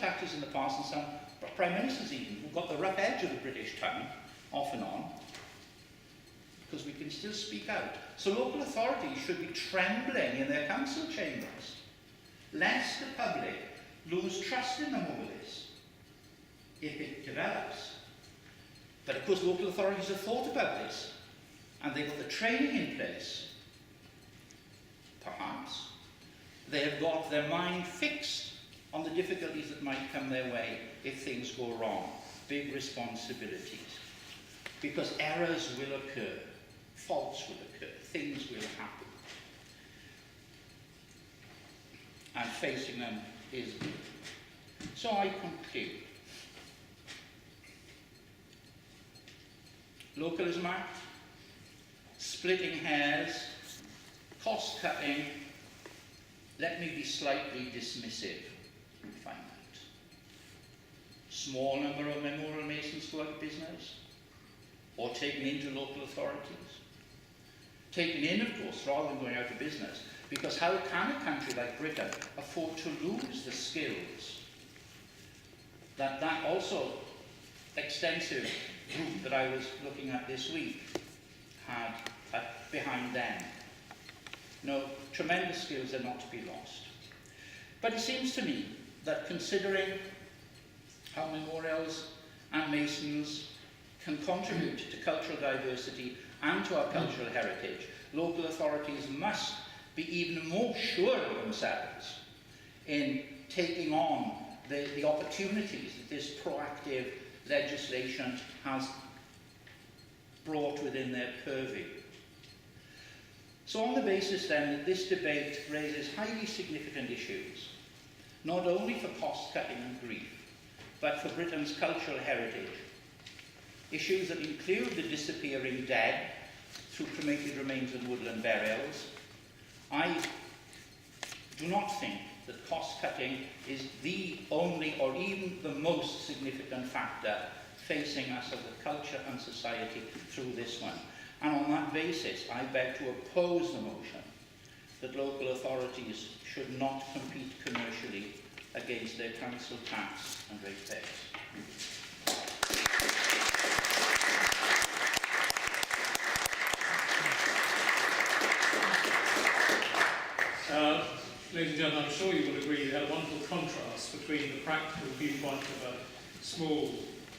attacked us in the past, and some prime ministers even, who got the rough edge of the British tongue, off and on, because we can still speak out. So local authorities should be trembling in their council chambers, lest the public lose trust in them over this, if it develops. But of course local authorities have thought about this, and they've got the training in place. Perhaps they have got their mind fixed on the difficulties that might come their way if things go wrong. Big responsibilities. Because errors will occur, faults will occur, things will happen. And facing them is good. So I conclude. Localism Act, splitting hairs, cost cutting, let me be slightly dismissive and find out. Small number of memorial masons go out of business, or taken into local authorities. Taken in, of course, rather than going out of business, because how can a country like Britain afford to lose the skills that also extensive group that I was looking at this week had behind them? No, tremendous skills are not to be lost. But it seems to me that considering how memorials and masons can contribute to cultural diversity and to our cultural heritage, local authorities must be even more sure of themselves in taking on the opportunities that this proactive legislation has brought within their purview. So on the basis then that this debate raises highly significant issues, not only for cost cutting and grief, but for Britain's cultural heritage, issues that include the disappearing dead through cremated remains and woodland burials, I do not think that cost cutting is the only or even the most significant factor facing us as a culture and society through this one. And on that basis, I beg to oppose the motion that local authorities should not compete commercially against their council tax and ratepayers. Ladies and gentlemen, I'm sure you will agree you had a wonderful contrast between the practical viewpoint of a small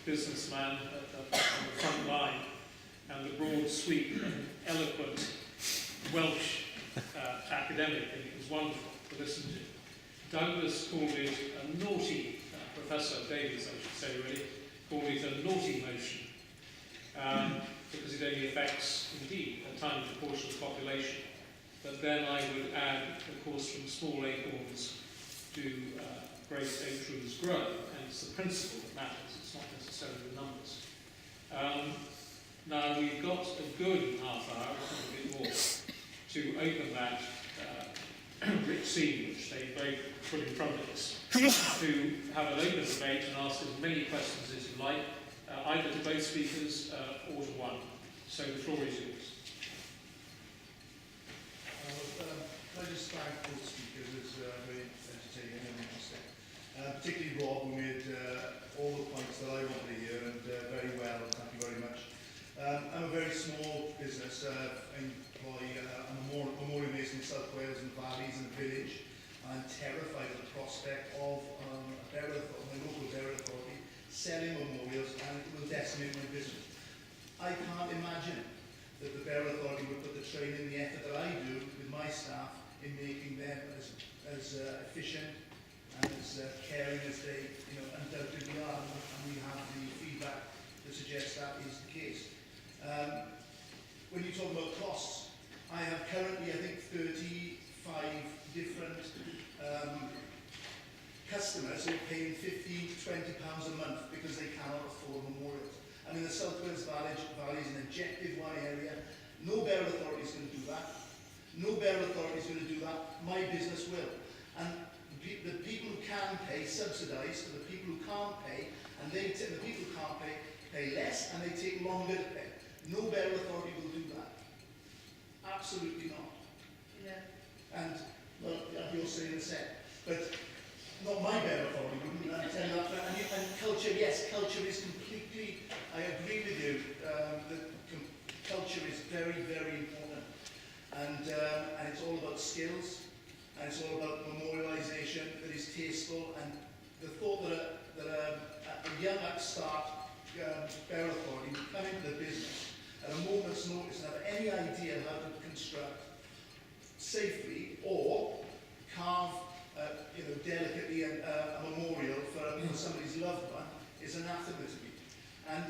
businessman on the front line and the broad sweep and eloquent Welsh academic, and it was wonderful to listen to. Douglas called it a naughty, Professor Davies I should say really, called it a naughty motion, because it only affects indeed a tiny proportion of the population. But then I would add, of course, from small acorns do great oak trees grow, and it's the principle that matters, it's not necessarily the numbers. Now we've got a good half hour, if not a bit more, to open that rich scene which they both put in front of us, to have an open debate and ask as many questions as you like, either to both speakers or to one. So the floor is yours. I just thank both speakers, it was very entertaining and interesting. Particularly Rob, who made all the points that I wanted to hear, and very well, thank you very much. I'm a very small business. I employ a memorial mason in South Wales and Valleys and Village. I'm terrified at the prospect of my local burial authority selling memorials, and it will decimate my business. I can't imagine that the burial authority would put the training and the effort that I do with my staff in making them as efficient and as caring as they undoubtedly are, and we have the feedback that suggests that is the case. When you talk about costs, I have currently, I think, 35 different customers who are paying £15 to £20 a month because they cannot afford memorials. And in the South Wales Valley is an objective one area. No burial authority is going to do that. No burial authority is going to do that. My business will. And the people who can pay subsidise for the people who can't pay, and the people who can't pay less, and they take longer to pay. No burial authority will do that. Absolutely not. Yeah. And, well, you'll say in a sec. But not my burial authority wouldn't, yes, culture is completely, I agree with you, that culture is very, very important. And it's all about skills, and it's all about memorialisation that is tasteful, and the thought that a young upstart bell authority would come into the business at a moment's notice and have any idea how to construct safely or carve delicately a memorial for somebody's loved one is anathema to me. And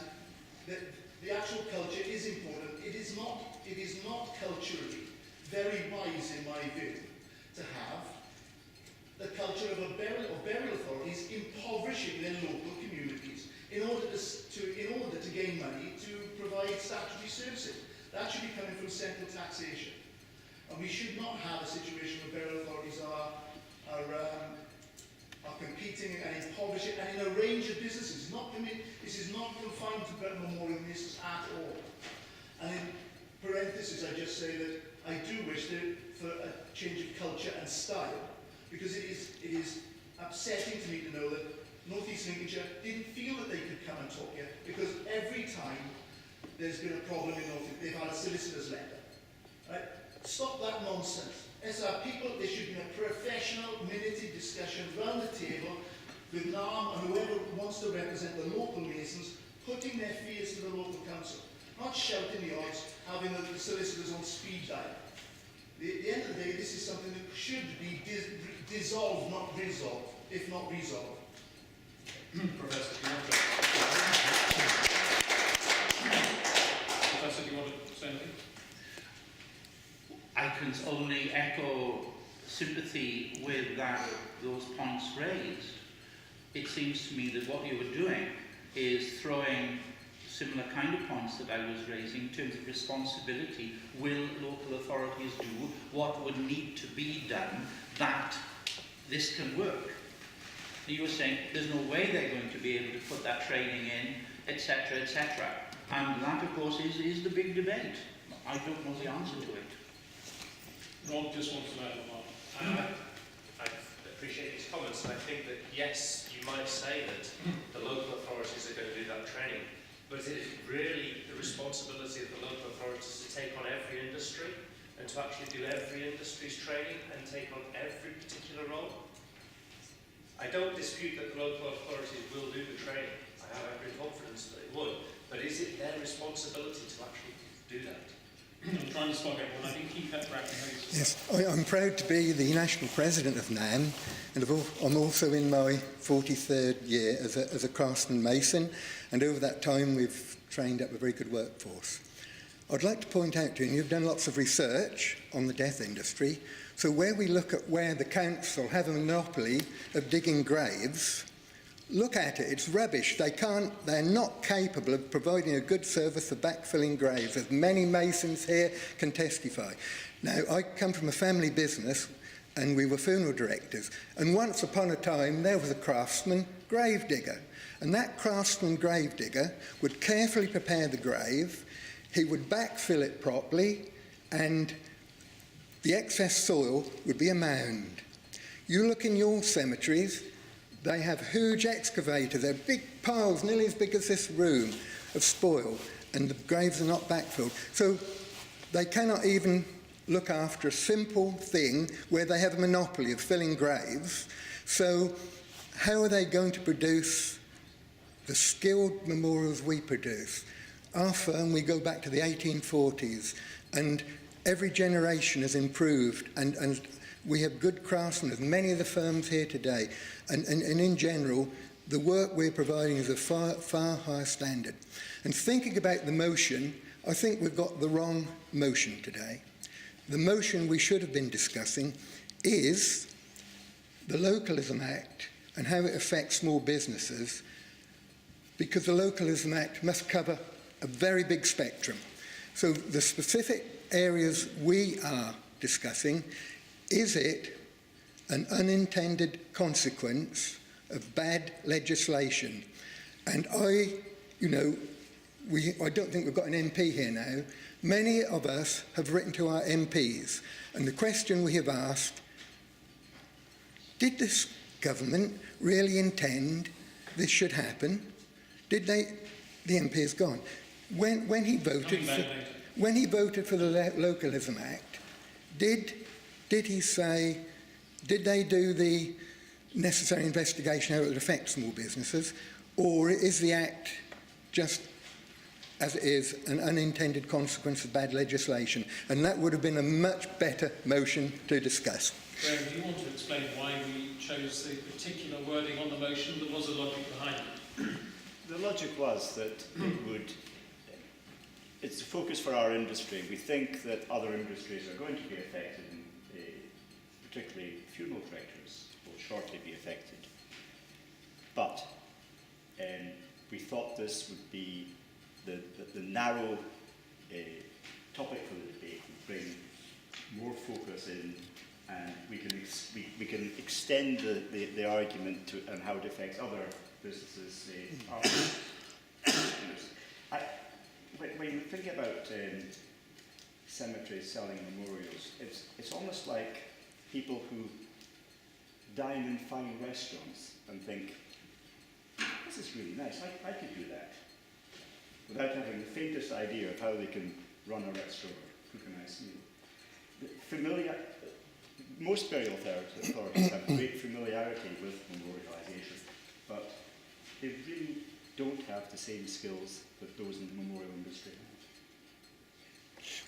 the actual culture is important. It is not culturally very wise, in my view, to have the culture of burial authorities impoverishing their local communities in order to gain money to provide statutory services. That should be coming from central taxation. And we should not have a situation where burial authorities are competing and impoverishing, and in a range of businesses. This is not confined to memorial business at all. And in parentheses, I just say that I do wish for a change of culture and style, because it is upsetting to me to know that North East Lincolnshire didn't feel that they could come and talk here, because every time there's been a problem in North, they've had a solicitor's letter. Right? Stop that nonsense. As our people, there should be a professional, minuted discussion round the table with NAMM and whoever wants to represent the local masons, putting their fears to the local council. Not shouting the odds, having the solicitors on speed dial. At the end of the day, this is something that should be dissolved, not resolved, if not resolved. Professor, do you want to say anything? I can only echo sympathy with those points raised. It seems to me that what you were doing is throwing similar kind of points that I was raising in terms of responsibility. Will local authorities do what would need to be done that this can work? You were saying there's no way they're going to be able to put that training in, etc., etc. And that, of course, is the big debate. I don't know the answer to it. Rob just wants to add on that. I appreciate his comments, and I think that, yes, you might say that the local authorities are going to do that training, but it is really the responsibility of the local authorities to take on every industry and to actually do every industry's training and take on every particular role. I don't dispute that the local authorities will do the training. I have every confidence that they would, but is it their responsibility to actually do that? I'm trying to stop everyone. I think keep that back. Yes, I'm proud to be the national president of NAMM, and I'm also in my 43rd year as a craftsman mason, and over that time we've trained up a very good workforce. I'd like to point out to you, and you've done lots of research on the death industry, so where we look at where the council have a monopoly of digging graves, look at it, it's rubbish. They're not capable of providing a good service for backfilling graves, as many masons here can testify. Now, I come from a family business, and we were funeral directors, and once upon a time there was a craftsman grave digger, and that craftsman grave digger would carefully prepare the grave, he would backfill it properly, and the excess soil would be a mound. You look in your cemeteries, they have huge excavators, they're big piles, nearly as big as this room, of spoil, and the graves are not backfilled. So they cannot even look after a simple thing where they have a monopoly of filling graves. So how are they going to produce the skilled memorials we produce? Our firm, we go back to the 1840s, and every generation has improved, and we have good craftsmen, as many of the firms here today, and in general, the work we're providing is a far higher standard. And thinking about the motion, I think we've got the wrong motion today. The motion we should have been discussing is the Localism Act and how it affects small businesses, because the Localism Act must cover a very big spectrum. So the specific areas we are discussing, is it an unintended consequence of bad legislation? And I don't think we've got an MP here now. Many of us have written to our MPs, and the question we have asked, did this government really intend this should happen? did they, the MP is gone, when he voted Coming back for, later. when he voted for the Localism Act, did he say, did they do the necessary investigation how it would affect small businesses, or is the Act just, as it is, an unintended consequence of bad legislation? And that would have been a much better motion to discuss. Graham, do you want to explain why we chose the particular wording on the motion? There was a logic behind it. The logic was that it would, it's a focus for our industry. We think that other industries are going to be affected, and particularly funeral directors will shortly be affected. But we thought this would be the narrow topic for the debate would bring more focus in, and we can extend the argument to and how it affects other businesses. When you think about cemeteries selling memorials, it's almost like people who dine in fine restaurants and think, this is really nice, I could do that, without having the faintest idea of how they can run a restaurant or cook a nice meal. Most burial authorities have great familiarity with memorialisation, but they really don't have the same skills that those in the memorial industry have.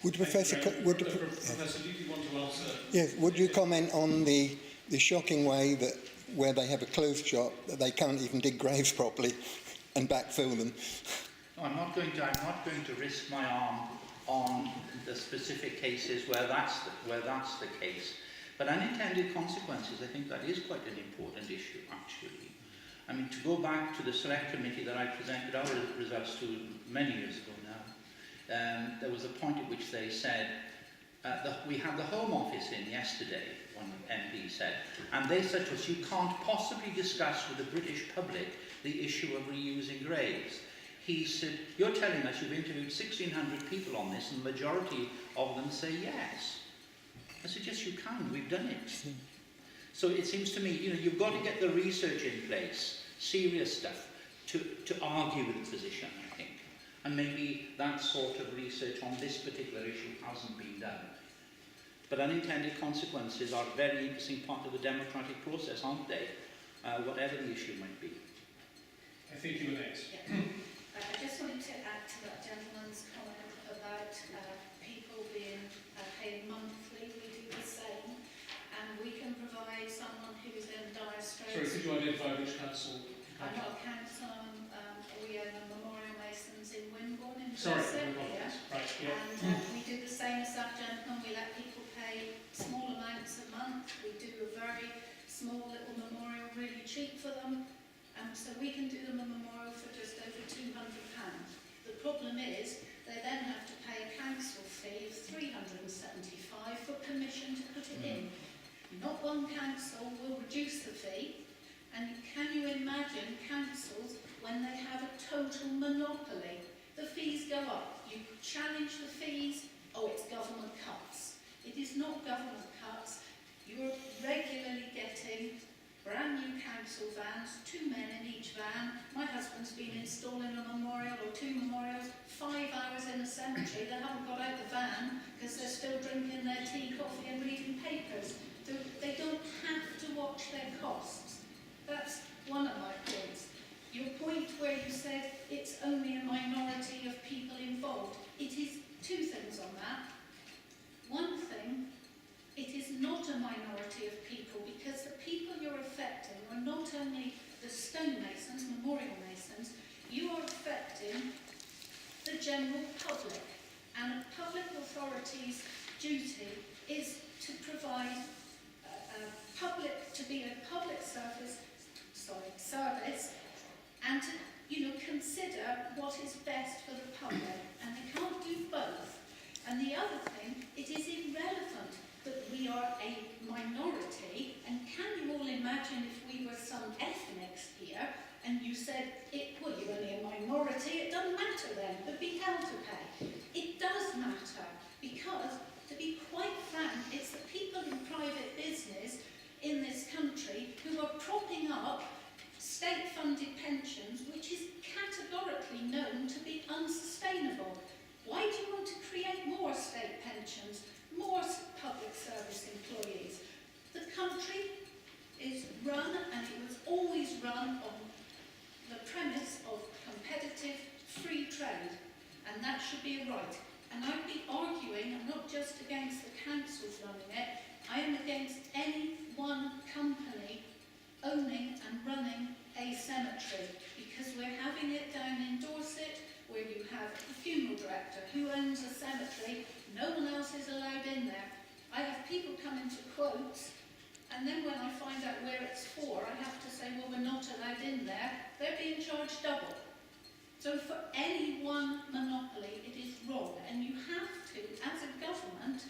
Would Professor, Professor, do you want to answer? yes, would you comment on the shocking way that where they have a clothes shop that they can't even dig graves properly and backfill them? No, I'm not going to risk my arm on the specific cases where that's the case. But unintended consequences, I think that is quite an important issue, actually. I mean, to go back to the select committee that I presented our results to many years ago now, there was a point at which they said, we had the Home Office in yesterday, one MP said, and they said to us, you can't possibly discuss with the British public the issue of reusing graves. He said, you're telling us you've interviewed 1,600 people on this, and the majority of them say yes. I said, yes, you can, we've done it. So it seems to me, you've got to get the research in place, serious stuff, to argue with the position, I think. And maybe that sort of research on this particular issue hasn't been done. But unintended consequences are a very interesting part of the democratic process, aren't they? Whatever the issue might be. I think you were next. Yeah. I just wanted to add to that gentleman's comment about people being paid monthly. We do the same, and we can provide someone who's in dire straits. Sorry, could you identify which council? I'm not a council. We own the Memorial Masons in Wimborne in Sorry, Dorset, right, yeah. and we do the same as that gentleman. We let people pay small amounts a month. We do a very small little memorial, really cheap for them. So we can do them a memorial for just over £200. The problem is they then have to pay a council fee of £375 for permission to put it in. Not one council will reduce the fee, and can you imagine councils when they have a total monopoly? The fees go up. You challenge the fees, oh, it's government cuts. It is not government cuts. You're regularly getting brand new council vans, 2 men in each van. My husband's been installing a memorial or 2 memorials, 5 hours in a cemetery. They haven't got out the van because they're still drinking their tea, coffee and reading papers. They don't have to watch their costs. That's one of my points. Your point where you said it's only a minority of people involved. It is 2 things on that. One thing, it is not a minority of people, because the people you're affecting are not only the stonemasons, memorial masons, you are affecting the general public. And a public authority's duty is to provide to be a public service, and to consider what is best for the public. And they can't do both. And the other thing, it is irrelevant that we are a minority, and can you all imagine if we were some ethnics here, and you said, well, you're only a minority, it doesn't matter then, there'd be hell to pay. It does matter, because, to be quite frank, it's the people in private business in this country who are propping up state-funded pensions, which is categorically known to be unsustainable. Why do you want to create more state pensions, more public service employees? The country is run, and it was always run on the premise of competitive free trade, and that should be a right. And I'd be arguing, I'm not just against the councils running it, I am against any one company owning and running a cemetery, because we're having it down in Dorset, where you have a funeral director who owns a cemetery, no one else is allowed in there. I have people coming to quotes, and then when I find out where it's for, I have to say, well, we're not allowed in there. They're being charged double. So for any one monopoly, it is wrong. And you have to, as a government,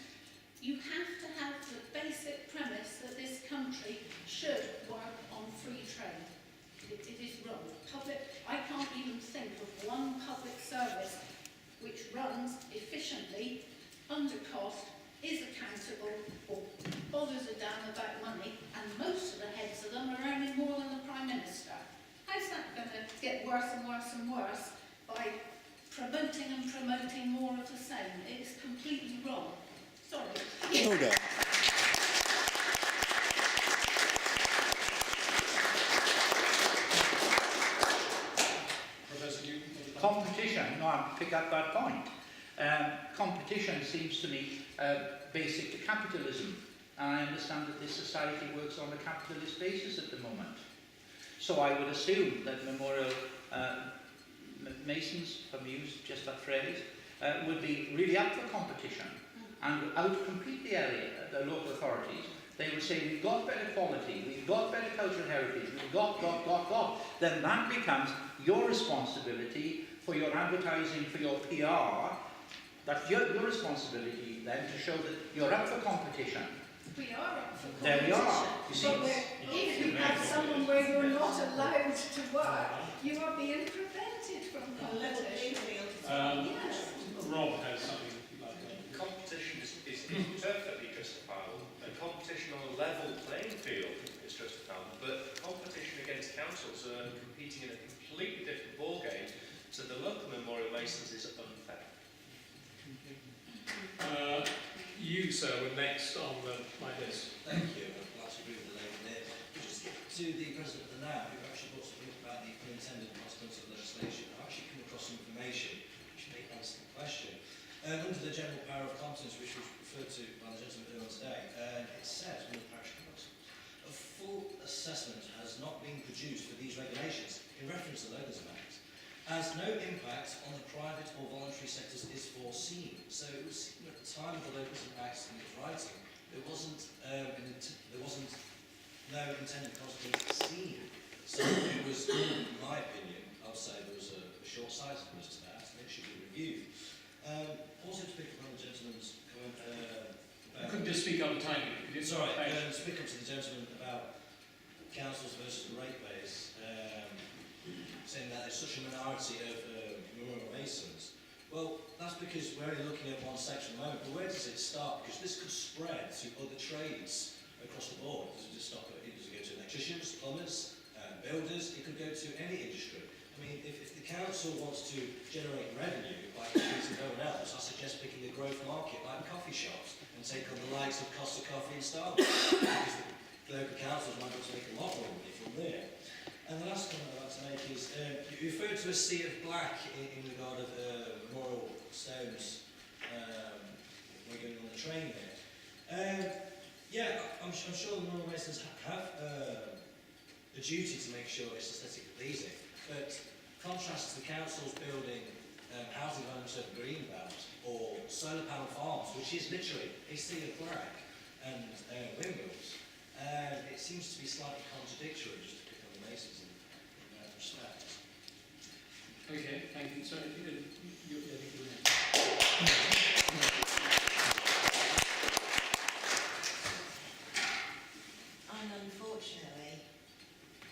you have to have the basic premise that this country should work on free trade. It is wrong. I can't even think of one public service which runs efficiently, under cost, is accountable, or bothers a damn about money, and most of the heads of them are earning more than the Prime Minister. How's that going to get worse and worse and worse by promoting and promoting more of the same? It's completely wrong. Sorry. Order. Competition, no, I'll pick up that point. Competition seems to me basic to capitalism, and I understand that this society works on a capitalist basis at the moment. So I would assume that memorial masons, if I use just that phrase, would be really up for competition and would out-compete the local authorities. They would say, we've got better quality, we've got better cultural heritage, we've got. Then that becomes your responsibility for your advertising, for your PR. That's your responsibility then to show that you're up for competition. We are up for competition. There we are. You see. But if you have someone where you're not allowed to work, you are being prevented from competition. Yes. Rob has something he'd like to add. Competition is perfectly justifiable, and competition on a level playing field is justifiable, but competition against councils competing in a completely different ballgame to the local memorial masons is unfair. You, sir, were next on my list. Thank you. I'm glad to agree with the lady there. But just to the President of the NAMM, who actually brought something about the unintended consequences of legislation, I've actually come across some information which may answer the question. Under the general power of competence, which was referred to by the gentleman earlier today, it says in the parish councils, a full assessment has not been produced for these regulations, in reference to Loaders Act, as no impact on the private or voluntary sectors is foreseen. So it was at the time of the Loaders Act in its writing, there wasn't no intended consequence seen. So it was, in my opinion, I would say there was a short-sightedness to that, and it should be reviewed. Also to pick up on the gentleman's comment You couldn't just speak up a tiny bit. sorry, speak up to the gentleman about councils versus the ratepayers, saying that there's such a minority of memorial masons. Well, that's because we're only looking at one section at the moment, but where does it start? Because this could spread to other trades across the board. Does it just stop at, does it go to electricians, plumbers, builders? It could go to any industry. I mean, if the council wants to generate revenue by competing with no one else, I suggest picking a growth market like coffee shops and take on the likes of Costa Coffee and Starbucks, because the local councils might be able to make a lot more money from there. And the last comment I'd like to make is, you referred to a sea of black in regard of memorial stones when going on the train here. Yeah, I'm sure the memorial masons have a duty to make sure it's aesthetically pleasing, but contrast to the council's building housing homes of Greenbelt or solar panel farms, which is literally a sea of black and windmills, it seems to be slightly contradictory, just to pick on the masons in that respect. Okay, thank you. Sorry, I think you were next. Unfortunately,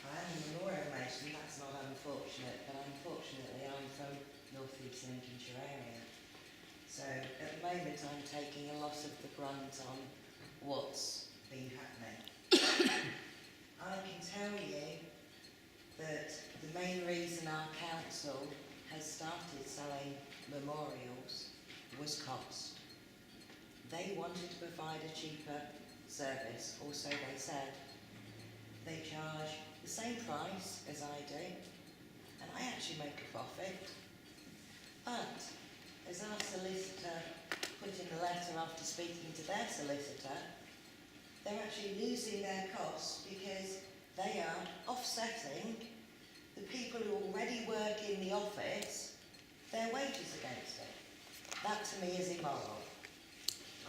I am a memorial mason, that's not unfortunate, but unfortunately I'm from North East Lincolnshire area. So at the moment I'm taking a lot of the brunt on what's been happening. I can tell you that the main reason our council has started selling memorials was cost. They wanted to provide a cheaper service, or so they said. They charge the same price as I do, and I actually make a profit. But, as our solicitor put in the letter after speaking to their solicitor, they're actually losing their costs because they are offsetting the people who already work in the office, their wages against it. That to me is immoral.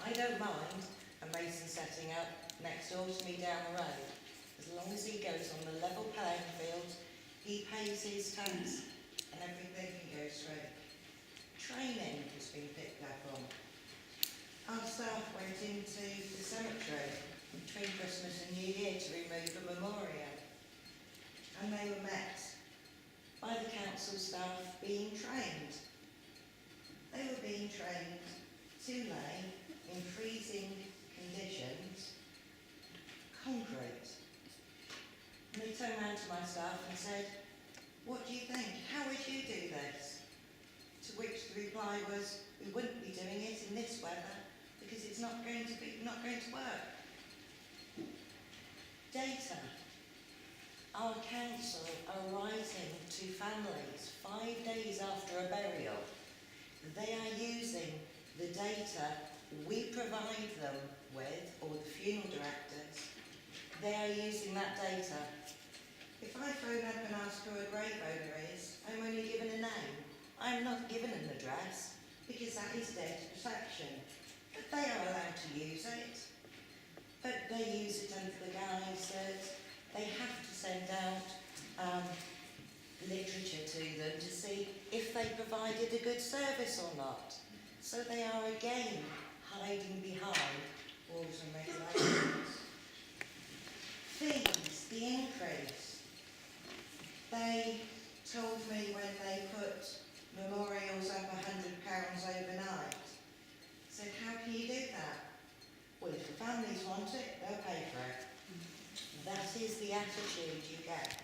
I don't mind a mason setting up next door to me down the road. As long as he goes on the level playing field, he pays his tax and everything can go through. Training has been picked up on. Our staff went into the cemetery between Christmas and New Year to remove a memorial, and they were met by the council staff being trained. They were being trained to lay in freezing conditions concrete. And they turned around to my staff and said, "What do you think? How would you do this?" To which the reply was, "We wouldn't be doing it in this weather because it's not going to work." Data. Our council are writing to families 5 days after a burial. They are using the data we provide them with, or the funeral directors. They are using that data. If I phone up and ask who a grave owner is, I'm only given a name. I'm not given an address because that is data protection. But they are allowed to use it. But they use it under the guise that they have to send out literature to them to see if they provided a good service or not. So they are again hiding behind rules and regulations. Fees, the increase. They told me when they put memorials up £100 overnight. Said, "How can you do that?" "Well, if the families want it, they'll pay for it." That is the attitude you get.